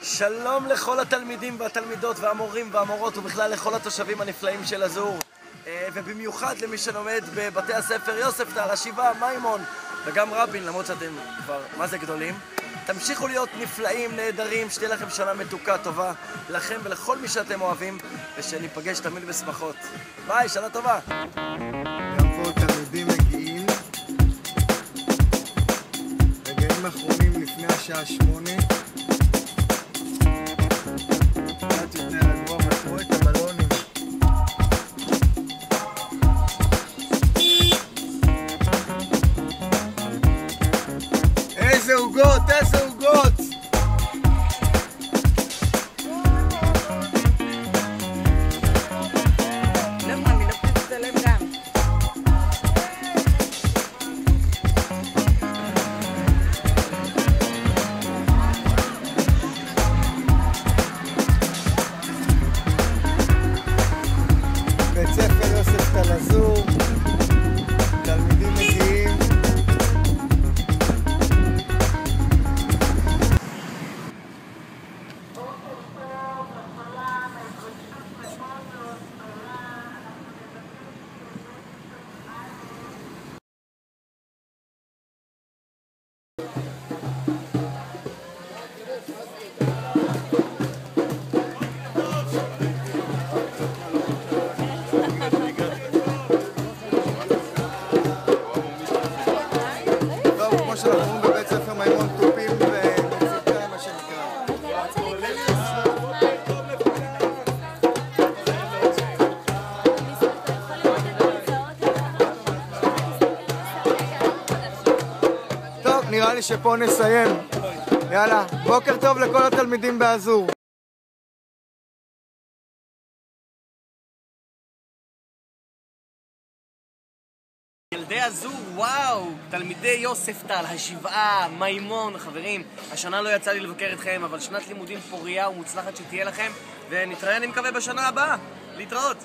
שלום לכל התלמידים והתלמידות והמורים והמורות ובכלל לכל התושבים הנפלאים של אזור, ובמיוחד למי שלומד בבתי הספר יוספטל, השבעה, מימון וגם רבין, למרות שאתם כבר מה זה גדולים. תמשיכו להיות נפלאים, נהדרים, שתהיה לכם שנה מתוקה, טובה לכם ולכל מי שאתם אוהבים, ושניפגש תמיד בשמחות. ביי, שנה טובה. גם פה תלמידים מגיעים רגעים אחרונים לפני השעה 8. קצת יותר רגוע, מצאו את הבלונים. איזה עוגות, איזה עוגות! בית ספר יוספטל אזור, תלמידים מגיעים. שאנחנו אומרים בבית ספר מימון טופים ומציקה, מה שנקרא. טוב, נראה לי שפה נסיים. יאללה, בוקר טוב לכל התלמידים באזור. ילדי אזור, וואו, תלמידי יוספטל, השבעה, מימון, חברים, השנה לא יצא לי לבקר אתכם, אבל שנת לימודים פוריה ומוצלחת שתהיה לכם, ונתראה אני מקווה בשנה הבאה. להתראות.